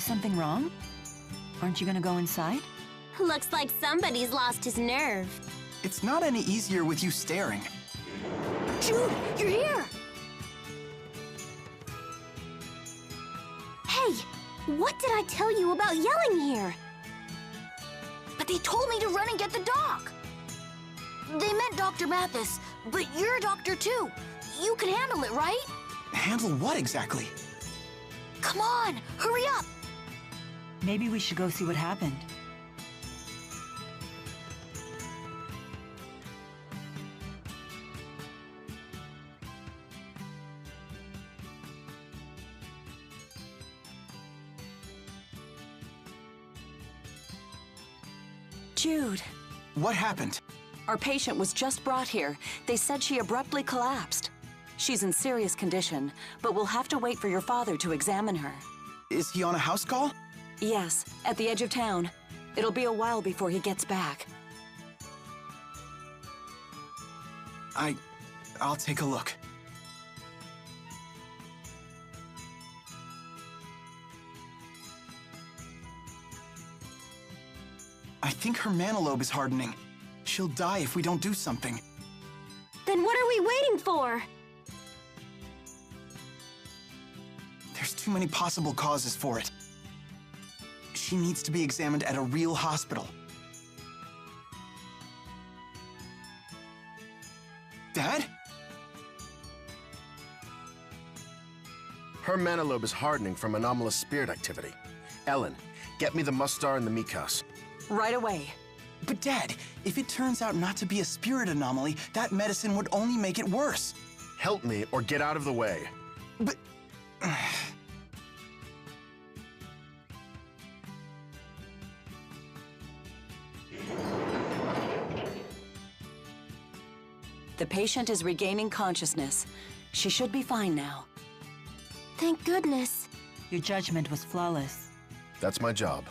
Is something wrong? Aren't you gonna go inside? Looks like somebody's lost his nerve. It's not any easier with you staring. Jude, you're here! Hey, what did I tell you about yelling here? But they told me to run and get the doc. They meant Dr. Mathis, but you're a doctor too. You can handle it, right? Handle what exactly? Come on, hurry up! Maybe we should go see what happened. Jude, What happened? our patient was just brought here. They said she abruptly collapsed. She's in serious condition, but we'll have to wait for your father to examine her. Is he on a house call? Yes, at the edge of town. It'll be a while before he gets back. I'll take a look. I think her manalobe is hardening. She'll die if we don't do something. Then what are we waiting for? There's too many possible causes for it. She needs to be examined at a real hospital. Dad? Her manalobe is hardening from anomalous spirit activity. Ellen, get me the Mustar and the Mikos. Right away. But Dad, if it turns out not to be a spirit anomaly, that medicine would only make it worse. Help me or get out of the way. But... The patient is regaining consciousness. She should be fine now. Thank goodness. Your judgment was flawless. That's my job.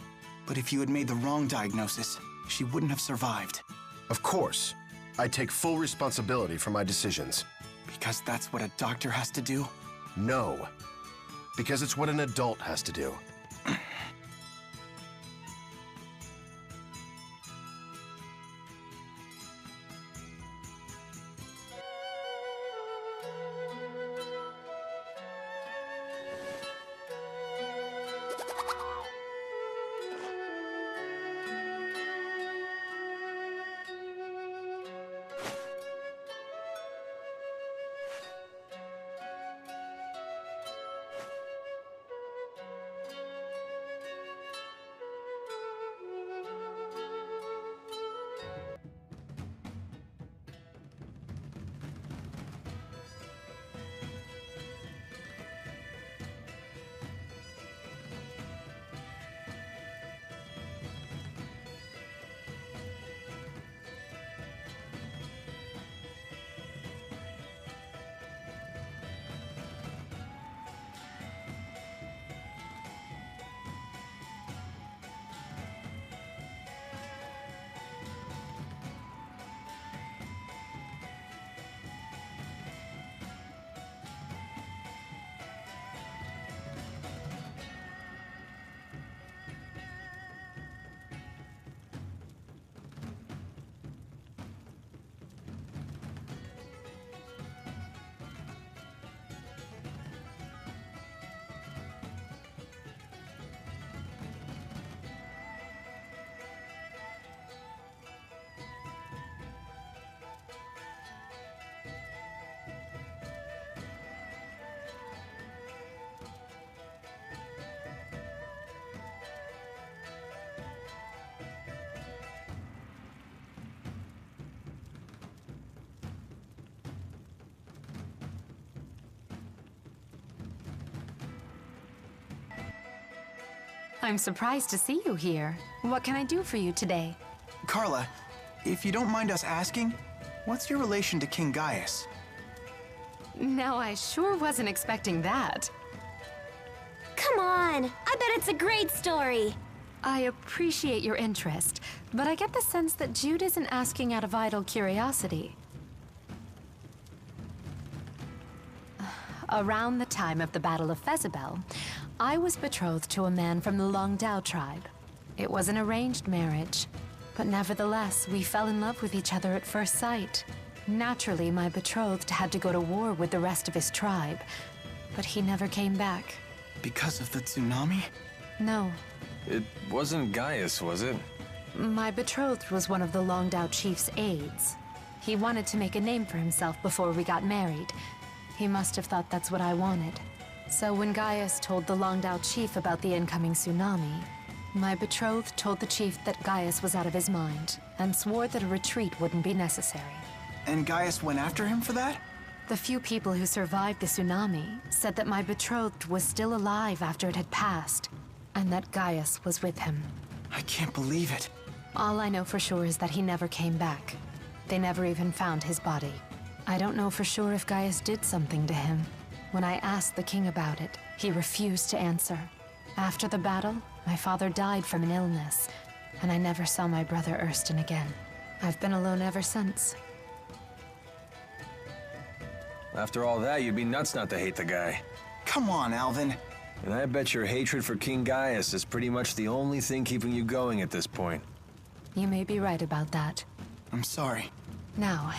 But if you had made the wrong diagnosis, she wouldn't have survived. Of course. I take full responsibility for my decisions. Because that's what a doctor has to do? No. Because it's what an adult has to do. I'm surprised to see you here. What can I do for you today? Carla, if you don't mind us asking, what's your relation to King Gaius? No, I sure wasn't expecting that. Come on, I bet it's a great story. I appreciate your interest, but I get the sense that Jude isn't asking out of idle curiosity. Around the time of the Battle of Fezabel, I was betrothed to a man from the Longdao tribe. It was an arranged marriage, but nevertheless, we fell in love with each other at first sight. Naturally, my betrothed had to go to war with the rest of his tribe, but he never came back. Because of the tsunami? No. It wasn't Gaius, was it? My betrothed was one of the Longdao chief's aides. He wanted to make a name for himself before we got married. He must have thought that's what I wanted. So when Gaius told the Longdao chief about the incoming tsunami, my betrothed told the chief that Gaius was out of his mind and swore that a retreat wouldn't be necessary. And Gaius went after him for that? The few people who survived the tsunami said that my betrothed was still alive after it had passed, and that Gaius was with him. I can't believe it. All I know for sure is that he never came back. They never even found his body. I don't know for sure if Gaius did something to him. When I asked the king about it, he refused to answer. After the battle, my father died from an illness, and I never saw my brother Ersten again. I've been alone ever since. After all that, you'd be nuts not to hate the guy. Come on, Alvin. And I bet your hatred for King Gaius is pretty much the only thing keeping you going at this point. You may be right about that. I'm sorry. Now,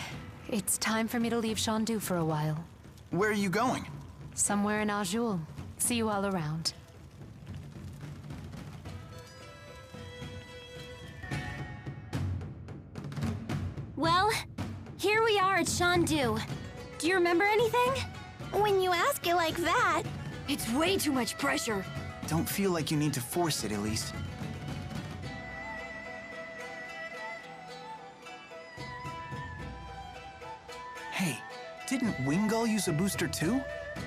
it's time for me to leave Shandu for a while. Where are you going? Somewhere in Azul. See you all around. Well, here we are at Shandu. Do you remember anything? When you ask it like that, it's way too much pressure. Don't feel like you need to force it, Elise. Hey, didn't Wingull use a booster too?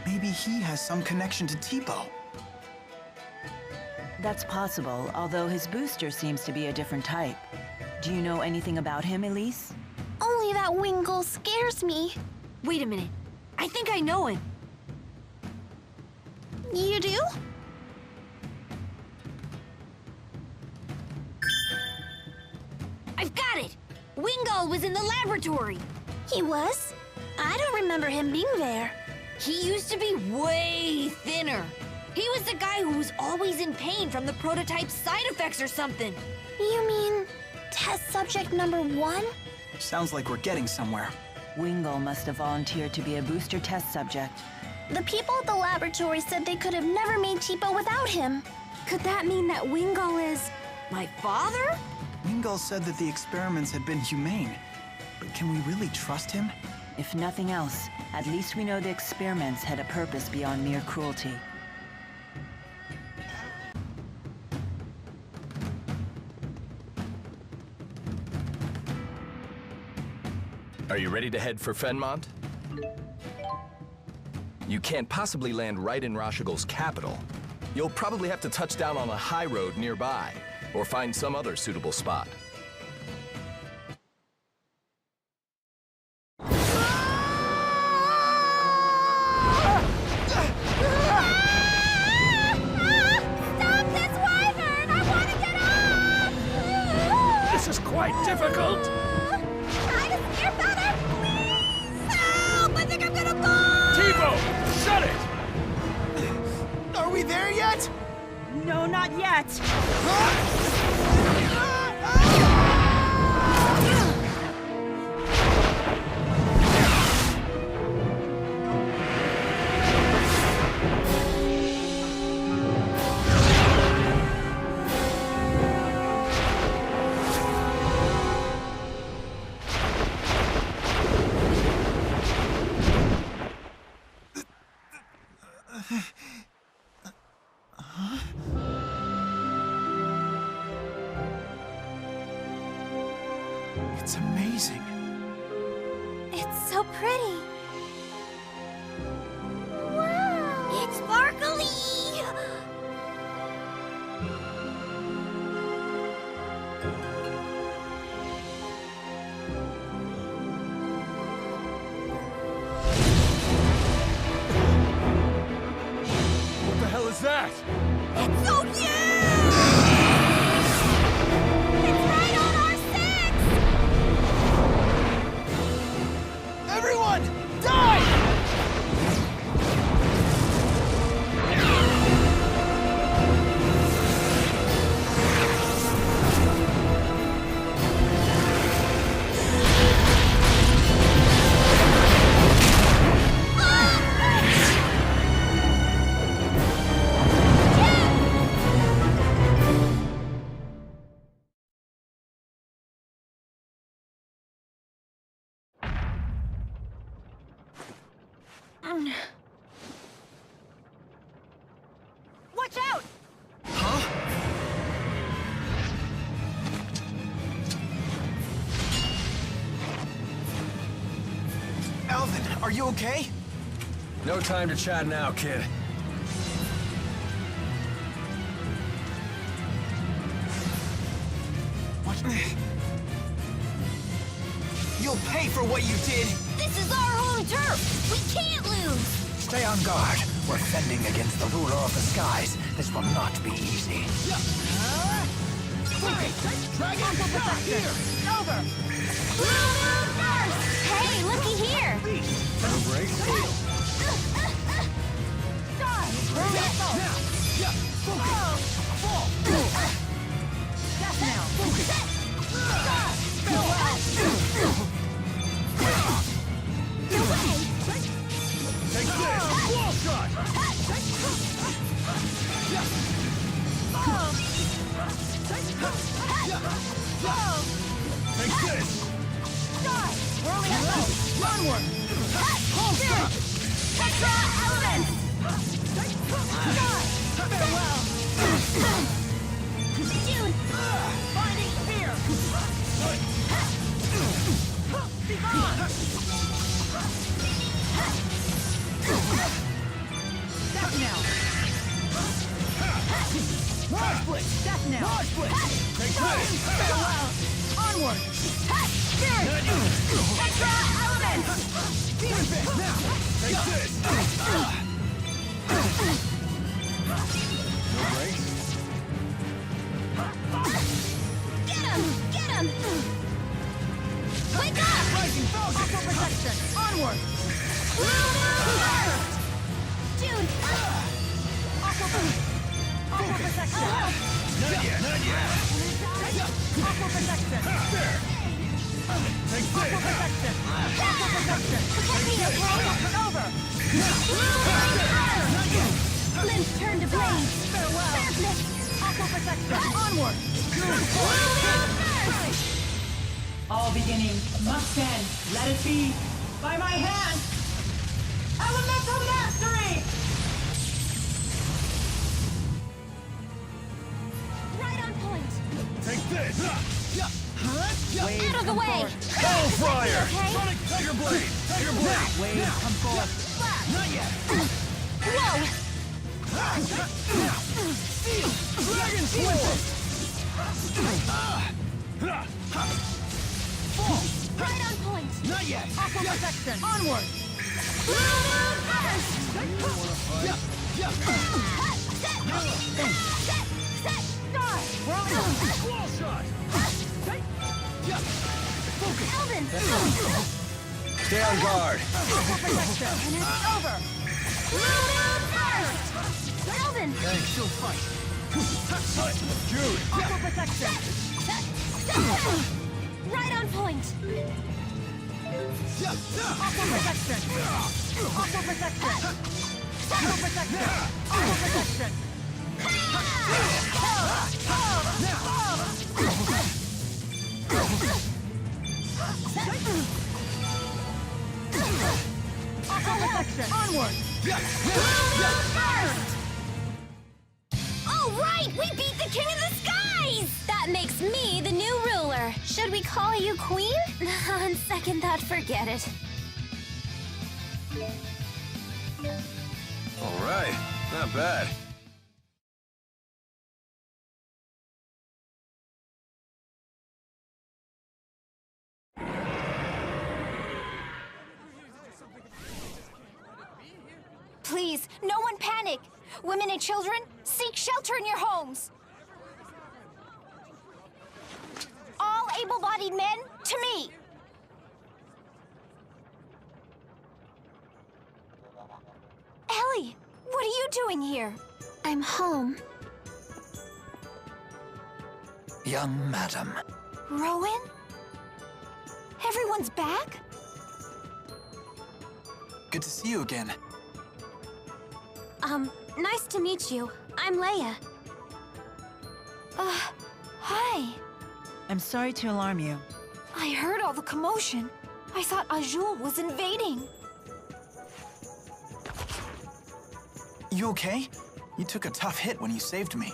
Maybe he has some connection to Tipo. That's possible, although his booster seems to be a different type. Do you know anything about him, Elise? Only that Wingull scares me. Wait a minute. I think I know him. You do? I've got it! Wingull was in the laboratory. He was? I don't remember him being there. He used to be way thinner. He was the guy who was always in pain from the prototype's side effects or something. You mean test subject number 1? Sounds like we're getting somewhere. Wingull must have volunteered to be a booster test subject. The people at the laboratory said they could have never made Tipo without him. Could that mean that Wingull is my father? Wingull said that the experiments had been humane. But can we really trust him? If nothing else, at least we know the experiments had a purpose beyond mere cruelty. Are you ready to head for Fenmont? You can't possibly land right in Rashigal's capital. You'll probably have to touch down on a high road nearby, or find some other suitable spot. Stop this wyvern! I want to get off! This is quite difficult! Try to steer better, please! Help! I think I'm gonna fall! Tipo! Shut it! Are we there yet? No, not yet! It's amazing. It's so pretty. Wow! It's sparkly! What the hell is that? It's so huge! It's right on our 6! Everyone, dive! Watch out! Alvin, are you okay? No time to chat now, kid. You'll pay for what you did! This is our home turf! We can't lose! Stay on guard. We're fending against the ruler of the skies. This will not be easy. Dragon here! Over! Hey, looky here! No break. Take this! Wall shot! Take this! Onward! Spirit! Tetra Elements! Farewell! Dude! Binding Spear! Be gone! Death now! Mars Blitz! Death now! Mars Blitz! Take this! Farewell! Onward! Spirit! Tetra Elements! Demon Fist! Now! Take this! No break. Get him! Get him! Wake up! Rising Falcon! Aqua protection! Onward! Lunar! Dude! Aqua protection! Not yet! Not yet! Aqua protection! There! Take Aqua this! protection! Aqua protection! Protect me, okay? Over! Limbs turn to blades! Farewell! Darkness! Aqua protection! Onward! All beginnings must end. Let it be. By my hand. Elemental mastery! Right on point! Take this! Out of the way! Hellfire! Okay? Sonic Tiger Blade! Tiger Blade! Wave, come forth. Not yet! Whoa! Steel! Dragon Sword! Right on point! Not yet! Aqua protection! Onward! Wall shot! Elvin! Stay on guard. Aqua protection! And it's over! Elvin! Hey, still fight! Jude! Aqua protection! Right on point! Aqua protection! Aqua protection! Aqua protection! Aqua protection! Aqua protection! Onward! All right! We beat the King of the Skies! That makes me the new ruler. Should we call you Queen? On second thought, forget it. All right. Not bad. Please, no one panic. Women and children, seek shelter in your homes. All able-bodied men, to me. Ellie, what are you doing here? I'm home. Young madam. Rowan? Everyone's back? Good to see you again. Nice to meet you. I'm Leia. Hi. I'm sorry to alarm you. I heard all the commotion. I thought Azul was invading. You okay? You took a tough hit when you saved me.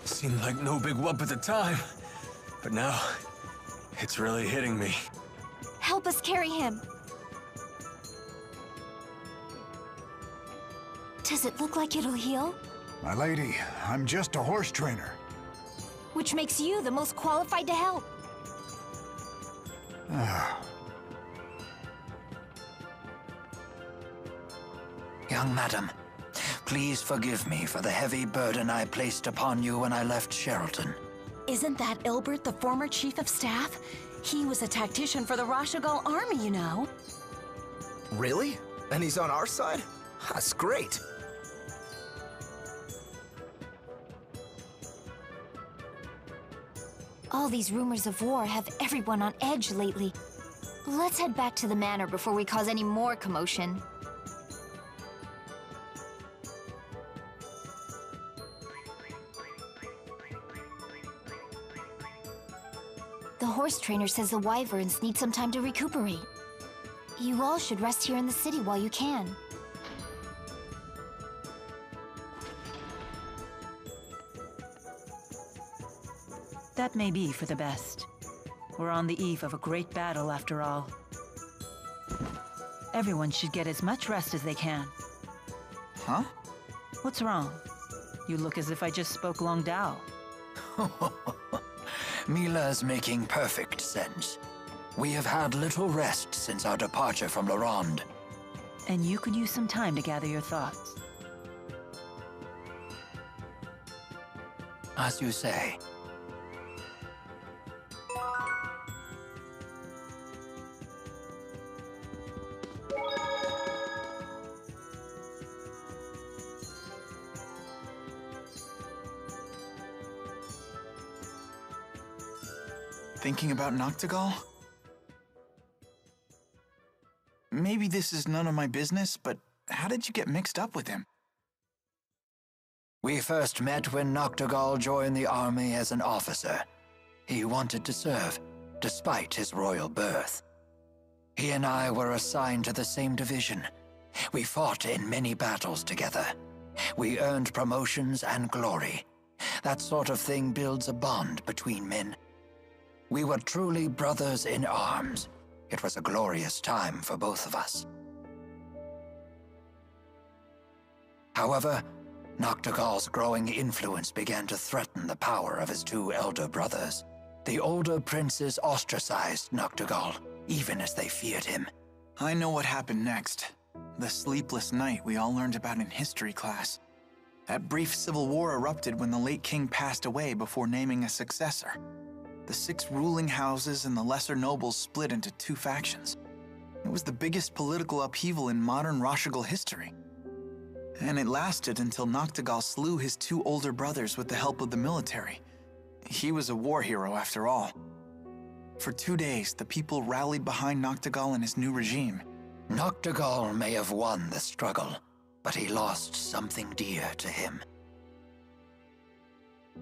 Seemed like no big whoop at the time, but now it's really hitting me. Help us carry him. Does it look like it'll heal? My lady, I'm just a horse trainer. Which makes you the most qualified to help. Young madam, please forgive me for the heavy burden I placed upon you when I left Sherrilton. Isn't that Ilbert, the former chief of staff? He was a tactician for the Rashagal army, you know. Really? And he's on our side? That's great. All these rumors of war have everyone on edge lately. Let's head back to the manor before we cause any more commotion. The horse trainer says the wyverns need some time to recuperate. You all should rest here in the city while you can. That may be for the best. We're on the eve of a great battle, after all. Everyone should get as much rest as they can. Huh? What's wrong? You look as if I just spoke Long Dao. Mila's making perfect sense. We have had little rest since our departure from La Ronde. And you could use some time to gather your thoughts. As you say. Thinking about Noctigal? Maybe this is none of my business, but how did you get mixed up with him? We first met when Noctigal joined the army as an officer. He wanted to serve, despite his royal birth. He and I were assigned to the same division. We fought in many battles together. We earned promotions and glory. That sort of thing builds a bond between men. We were truly brothers in arms. It was a glorious time for both of us. However, Noctigal's growing influence began to threaten the power of his two elder brothers. The older princes ostracized Noctigal, even as they feared him. I know what happened next. The sleepless night we all learned about in history class. That brief civil war erupted when the late king passed away before naming a successor. The 6 ruling houses and the lesser nobles split into 2 factions. It was the biggest political upheaval in modern Rashagal history. And it lasted until Noctigal slew his 2 older brothers with the help of the military. He was a war hero after all. For 2 days, the people rallied behind Noctigal and his new regime. Noctigal may have won the struggle, but he lost something dear to him.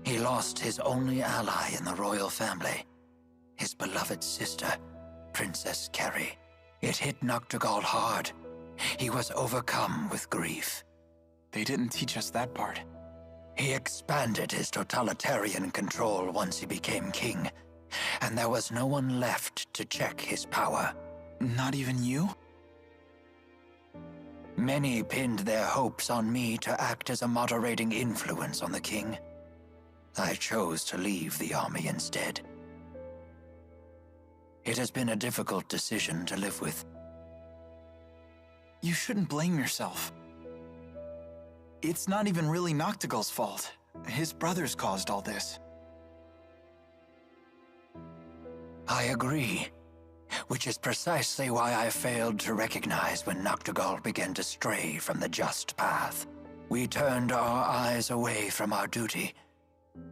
He lost his only ally in the royal family, his beloved sister, Princess Carrie. It hit Noctigal hard. He was overcome with grief. They didn't teach us that part. He expanded his totalitarian control once he became king, and there was no one left to check his power. Not even you? Many pinned their hopes on me to act as a moderating influence on the king. I chose to leave the army instead. It has been a difficult decision to live with. You shouldn't blame yourself. It's not even really Noctigal's fault. His brothers caused all this. I agree, which is precisely why I failed to recognize when Noctigal began to stray from the just path. We turned our eyes away from our duty.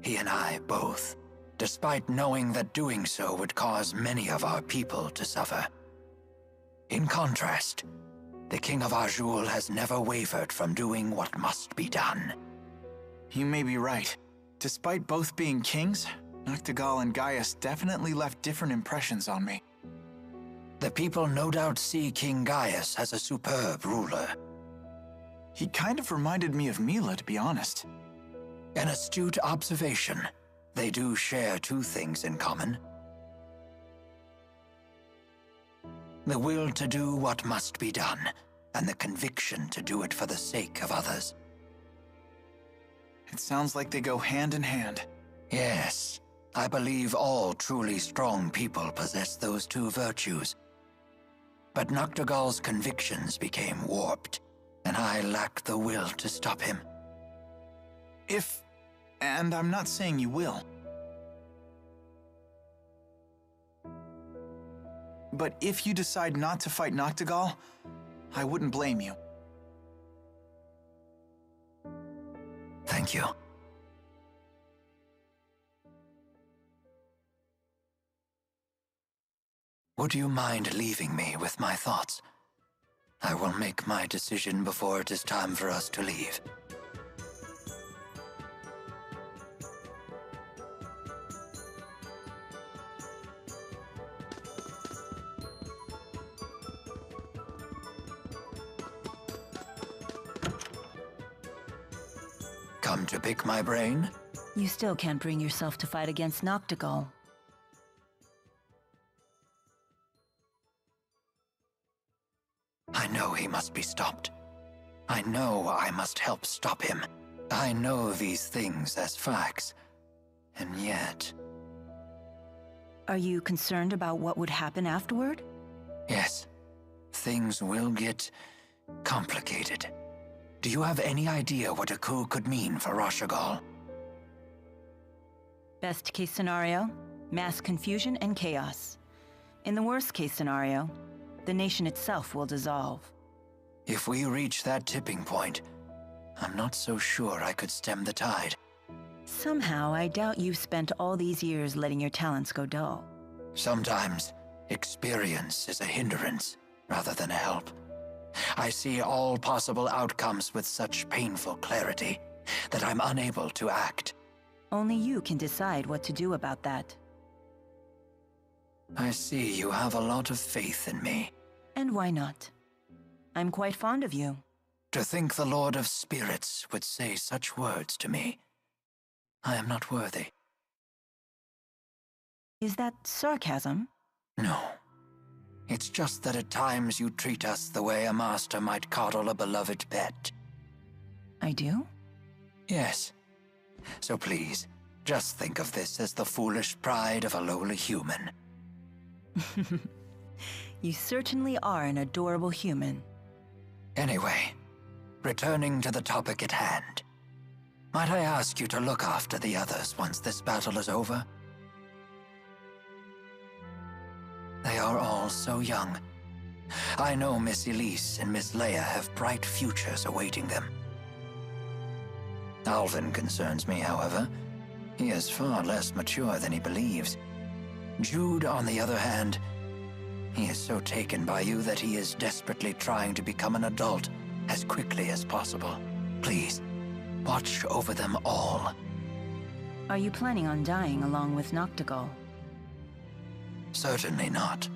He and I both, despite knowing that doing so would cause many of our people to suffer. In contrast, the King of Azul has never wavered from doing what must be done. You may be right. Despite both being kings, Noctigal and Gaius definitely left different impressions on me. The people no doubt see King Gaius as a superb ruler. He kind of reminded me of Mila, to be honest. An astute observation. They do share two things in common. The will to do what must be done, and the conviction to do it for the sake of others. It sounds like they go hand in hand. Yes, I believe all truly strong people possess those two virtues. But Noctigal's convictions became warped, and I lacked the will to stop him. And I'm not saying you will. But if you decide not to fight Noctigal, I wouldn't blame you. Thank you. Would you mind leaving me with my thoughts? I will make my decision before it is time for us to leave. Come to pick my brain? You still can't bring yourself to fight against Noctigal. I know he must be stopped. I know I must help stop him. I know these things as facts. And yet... Are you concerned about what would happen afterward? Yes. Things will get complicated. Do you have any idea what a coup could mean for Rashagal? Best case scenario, mass confusion and chaos. In the worst case scenario, the nation itself will dissolve. If we reach that tipping point, I'm not so sure I could stem the tide. Somehow, I doubt you've spent all these years letting your talents go dull. Sometimes, experience is a hindrance rather than a help. I see all possible outcomes with such painful clarity that I'm unable to act. Only you can decide what to do about that. I see you have a lot of faith in me. And why not? I'm quite fond of you. To think the Lord of Spirits would say such words to me. I am not worthy. Is that sarcasm? No. It's just that at times you treat us the way a master might coddle a beloved pet. I do? Yes. So please, just think of this as the foolish pride of a lowly human. You certainly are an adorable human. Anyway, returning to the topic at hand. Might I ask you to look after the others once this battle is over? They are all so young. I know Miss Elise and Miss Leia have bright futures awaiting them. Alvin concerns me, however. He is far less mature than he believes. Jude, on the other hand, he is so taken by you that he is desperately trying to become an adult as quickly as possible. Please, watch over them all. Are you planning on dying along with Noctigal? Certainly not.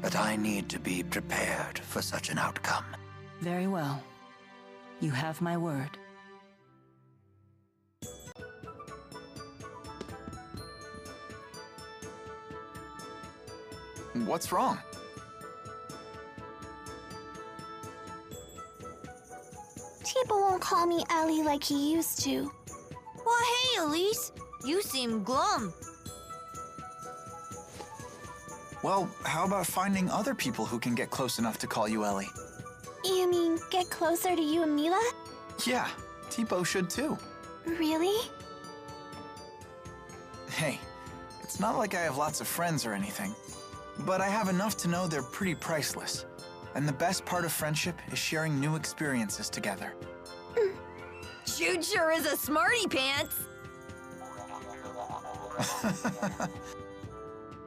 But I need to be prepared for such an outcome. Very well. You have my word. What's wrong? People won't call me Ellie like he used to. Well, hey, Elise. You seem glum. Well, how about finding other people who can get close enough to call you Ellie? You mean get closer to you and Mila? Yeah, Tipo should too. Really? Hey, it's not like I have lots of friends or anything, but I have enough to know they're pretty priceless. And the best part of friendship is sharing new experiences together. Jude sure is a smarty pants.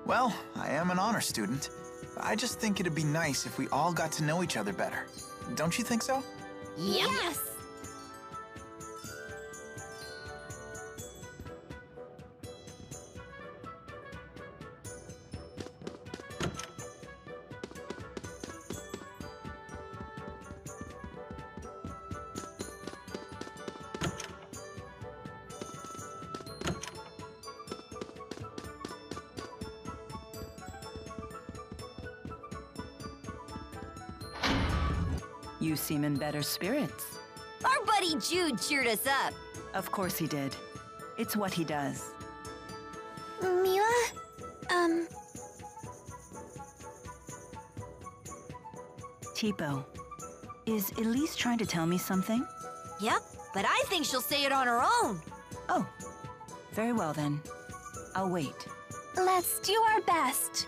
Well, I am an honor student. I just think it'd be nice if we all got to know each other better. Don't you think so? Yes! You seem in better spirits. Our buddy Jude cheered us up. Of course he did. It's what he does. Mila? Tipo, is Elise trying to tell me something? Yep, but I think she'll say it on her own. Oh, very well then. I'll wait. Let's do our best.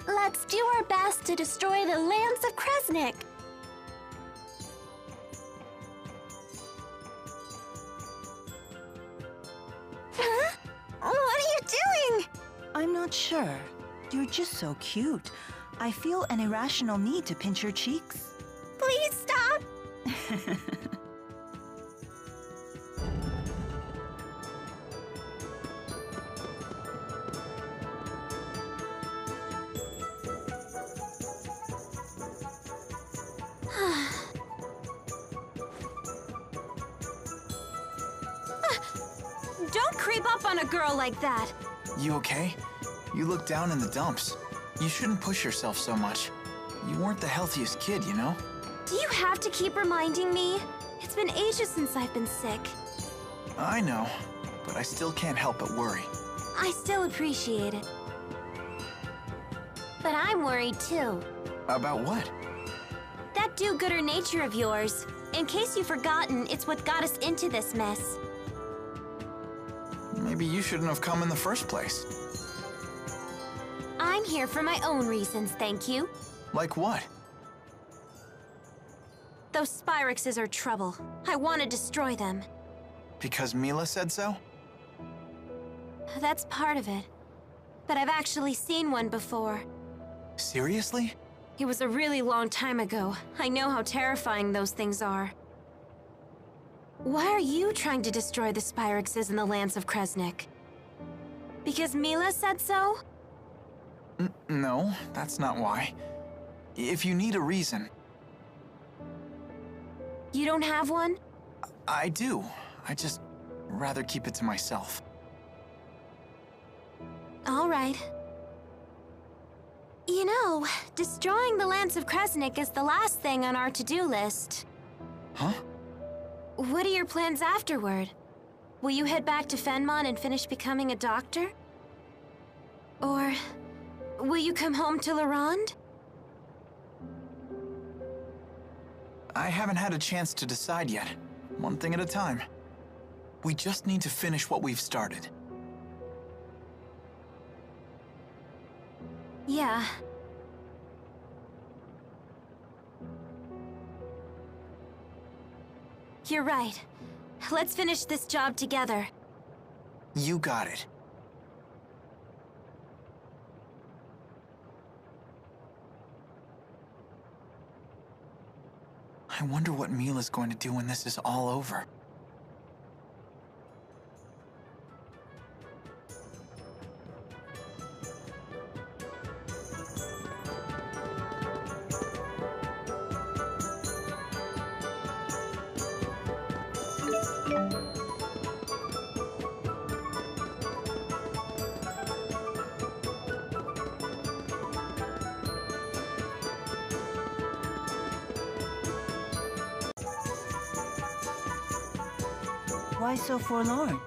Let's do our best to destroy the lands of Crshdark. Huh? What are you doing? I'm not sure. You're just so cute. I feel an irrational need to pinch your cheeks. Please stop. Don't creep up on a girl like that. You okay? You look down in the dumps. You shouldn't push yourself so much. You weren't the healthiest kid, you know? Do you have to keep reminding me? It's been ages since I've been sick. I know, but I still can't help but worry. I still appreciate it. But I'm worried too. About what? That do-gooder nature of yours. In case you've forgotten, it's what got us into this mess. Maybe you shouldn't have come in the first place. I'm here for my own reasons, thank you. Like what? Those Spyrexes are trouble. I want to destroy them. Because Mila said so? That's part of it. But I've actually seen one before. Seriously? It was a really long time ago. I know how terrifying those things are. Why are you trying to destroy the Spyrexes in the lands of Crshdark? Because Mila said so? No, that's not why. If you need a reason... You don't have one? I do. I just rather keep it to myself. All right. You know, destroying the lands of Crshdark is the last thing on our to-do list. Huh? What are your plans afterward? Will you head back to Fenmont and finish becoming a doctor? Or will you come home to Lorand? I haven't had a chance to decide yet. One thing at a time. We just need to finish what we've started. Yeah. You're right. Let's finish this job together. You got it. I wonder what Mila's going to do when this is all over. Why so forlorn?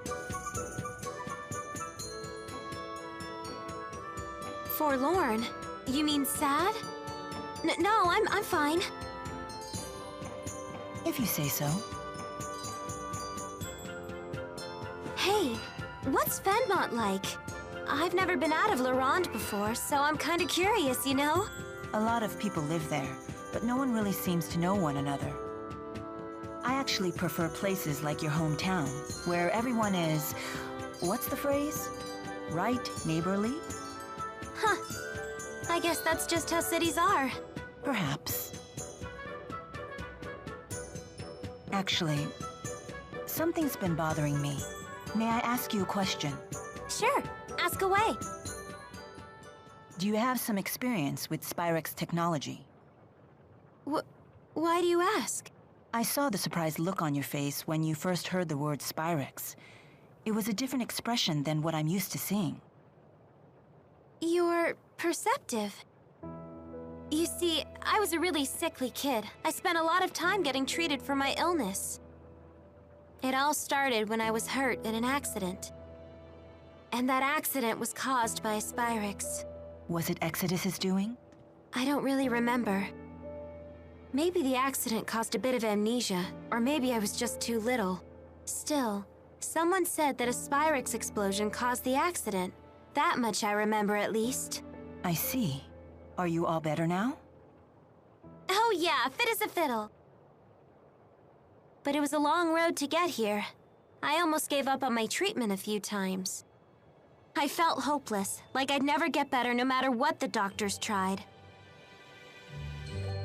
Forlorn? You mean sad? No, I'm fine. If you say so. Hey, what's Fenmont like? I've never been out of Lorand before, so I'm kind of curious, you know? A lot of people live there, but no one really seems to know one another. I actually prefer places like your hometown, where everyone is... what's the phrase? Right, neighborly? Huh. I guess that's just how cities are. Perhaps. Actually, something's been bothering me. May I ask you a question? Sure, ask away. Do you have some experience with Spyrex technology? Why do you ask? I saw the surprised look on your face when you first heard the word Spyrex. It was a different expression than what I'm used to seeing. You're perceptive. You see, I was a really sickly kid. I spent a lot of time getting treated for my illness. It all started when I was hurt in an accident. And that accident was caused by a Spyrix. Was it Exodus's doing? I don't really remember. Maybe the accident caused a bit of amnesia, or maybe I was just too little. Still, someone said that a Spyrix explosion caused the accident. That much I remember, at least. I see. Are you all better now? Oh yeah, fit as a fiddle. But it was a long road to get here. I almost gave up on my treatment a few times. I felt hopeless, like I'd never get better no matter what the doctors tried.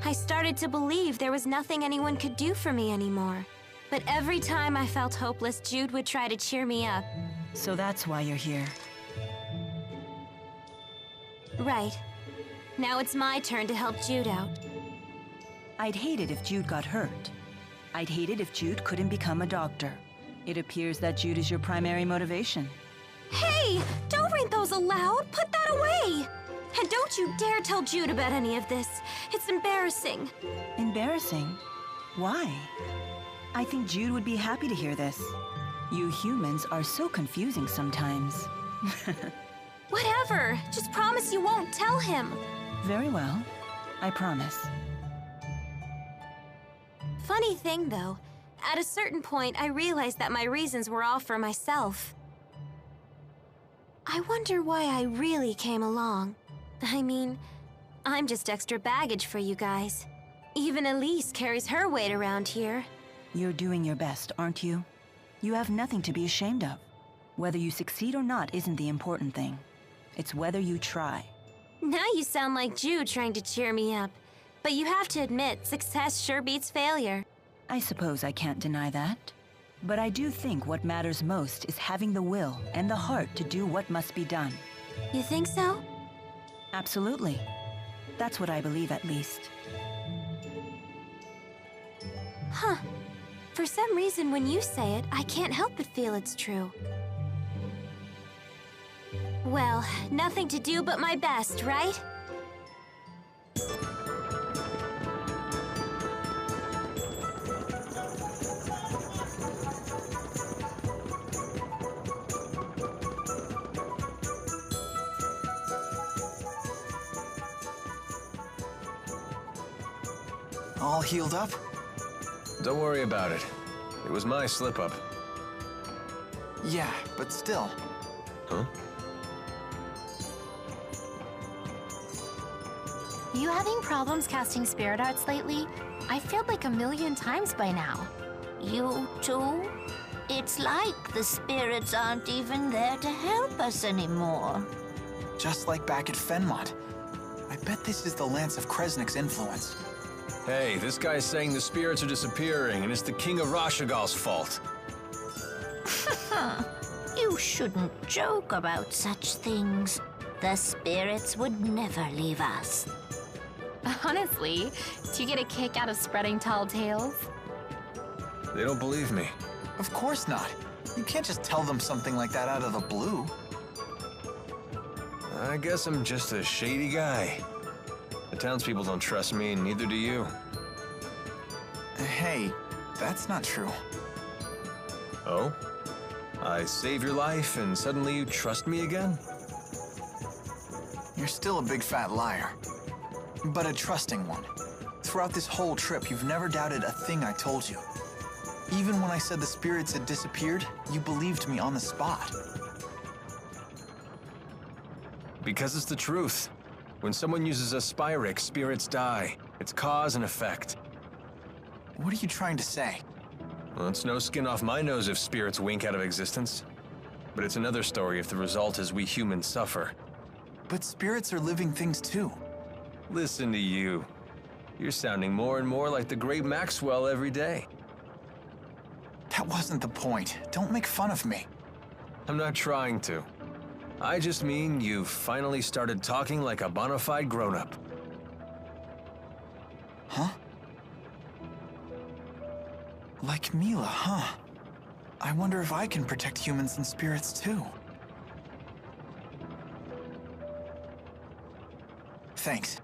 I started to believe there was nothing anyone could do for me anymore. But every time I felt hopeless, Jude would try to cheer me up. So that's why you're here. Right. Now it's my turn to help Jude out. I'd hate it if Jude got hurt. I'd hate it if Jude couldn't become a doctor. It appears that Jude is your primary motivation. Hey! Don't read those aloud! Put that away! And don't you dare tell Jude about any of this. It's embarrassing. Embarrassing? Why? I think Jude would be happy to hear this. You humans are so confusing sometimes. Whatever. Just promise you won't tell him. Very well. I promise. Funny thing, though. At a certain point, I realized that my reasons were all for myself. I wonder why I really came along. I mean, I'm just extra baggage for you guys. Even Elise carries her weight around here. You're doing your best, aren't you? You have nothing to be ashamed of. Whether you succeed or not isn't the important thing. It's whether you try. Now you sound like Jude trying to cheer me up. But you have to admit, success sure beats failure. I suppose I can't deny that. But I do think what matters most is having the will and the heart to do what must be done. You think so? Absolutely. That's what I believe, at least. Huh. For some reason, when you say it, I can't help but feel it's true. Well, nothing to do but my best, right? All healed up? Don't worry about it. It was my slip-up. Yeah, but still. Huh? You having problems casting spirit arts lately? I failed like 1,000,000 times by now. You too? It's like the spirits aren't even there to help us anymore. Just like back at Fenmont. I bet this is the Lance of Kresnik's influence. Hey, this guy's saying the spirits are disappearing, and it's the King of Rashagal's fault. You shouldn't joke about such things. The spirits would never leave us. Honestly, do you get a kick out of spreading tall tales? They don't believe me. Of course not. You can't just tell them something like that out of the blue. I guess I'm just a shady guy. The townspeople don't trust me, and neither do you. Hey, that's not true. Oh? I save your life, and suddenly you trust me again? You're still a big fat liar. But a trusting one. Throughout this whole trip, you've never doubted a thing I told you. Even when I said the spirits had disappeared, you believed me on the spot. Because it's the truth. When someone uses a Spyrix, spirits die. It's cause and effect. What are you trying to say? Well, it's no skin off my nose if spirits wink out of existence. But it's another story if the result is we humans suffer. But spirits are living things too. Listen to you. You're sounding more and more like the great Maxwell every day. That wasn't the point. Don't make fun of me. I'm not trying to. I just mean you've finally started talking like a bona fide grown-up. Huh? Like Mila, huh? I wonder if I can protect humans and spirits too. Thanks.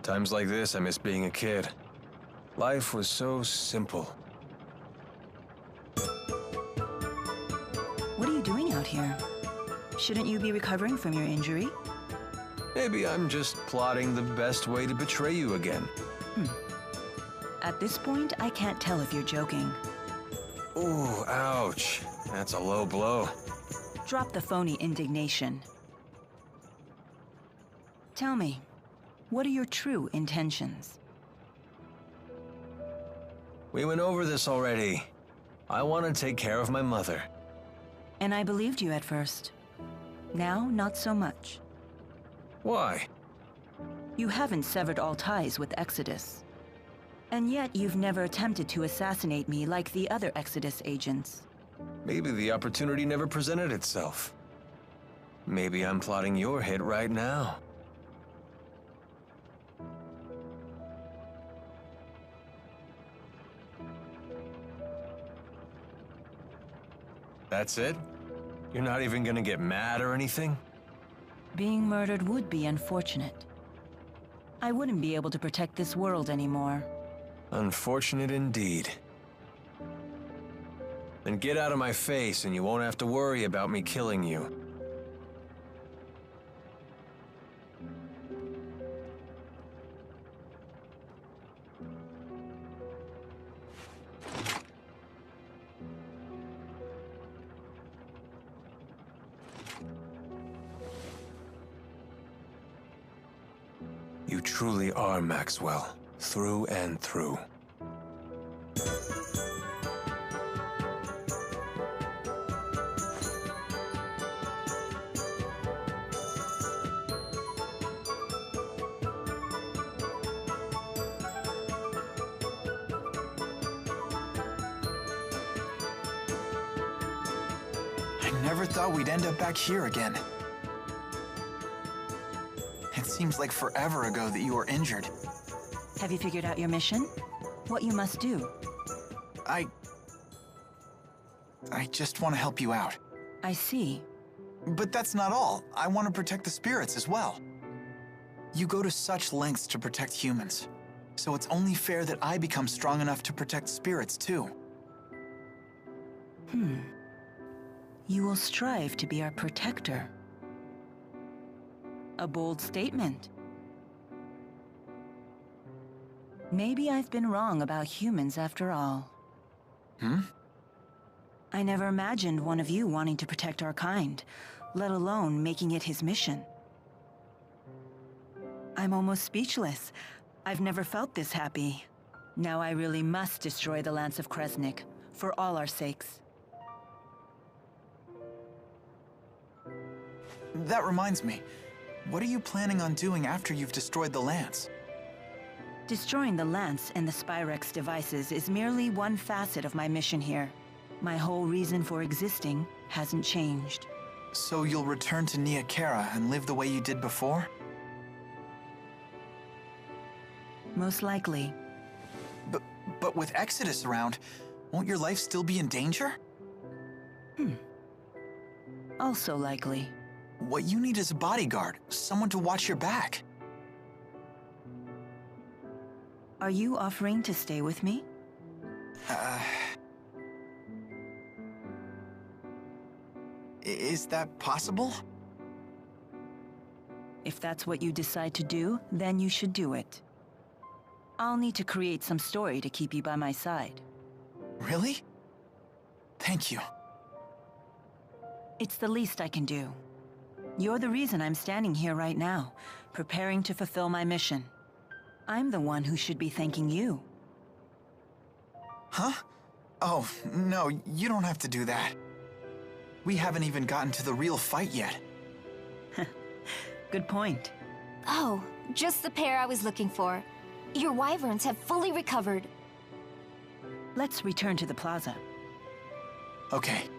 Times like this, I miss being a kid. Life was so simple. What are you doing out here? Shouldn't you be recovering from your injury? Maybe I'm just plotting the best way to betray you again. At this point, I can't tell if you're joking. Ooh, ouch. That's a low blow. Drop the phony indignation. Tell me, what are your true intentions? We went over this already. I want to take care of my mother. And I believed you at first. Now, not so much. Why? You haven't severed all ties with Exodus. And yet you've never attempted to assassinate me like the other Exodus agents. Maybe the opportunity never presented itself. Maybe I'm plotting your hit right now. That's it? You're not even gonna get mad or anything? Being murdered would be unfortunate. I wouldn't be able to protect this world anymore. Unfortunate indeed. Then get out of my face and you won't have to worry about me killing you. You truly are Maxwell, through and through. I never thought we'd end up back here again. It seems like forever ago that you were injured. Have you figured out your mission? What you must do? I just want to help you out. I see. But that's not all. I want to protect the spirits as well. You go to such lengths to protect humans, so it's only fair that I become strong enough to protect spirits too. You will strive to be our protector. A bold statement. Maybe I've been wrong about humans after all. I never imagined one of you wanting to protect our kind, let alone making it his mission. I'm almost speechless. I've never felt this happy. Now I really must destroy the Lance of Kresnik, for all our sakes. That reminds me. What are you planning on doing after you've destroyed the Lance? Destroying the Lance and the Spyrex devices is merely one facet of my mission here. My whole reason for existing hasn't changed. So you'll return to Nia Khera and live the way you did before? Most likely. But with Exodus around, won't your life still be in danger? Also likely. What you need is a bodyguard, someone to watch your back. Are you offering to stay with me? Is that possible? If that's what you decide to do, then you should do it. I'll need to create some story to keep you by my side. Really? Thank you. It's the least I can do. You're the reason I'm standing here right now, preparing to fulfill my mission. I'm the one who should be thanking you. Huh? Oh, no, you don't have to do that. We haven't even gotten to the real fight yet. Good point. Oh, just the pair I was looking for. Your wyverns have fully recovered. Let's return to the plaza. Okay.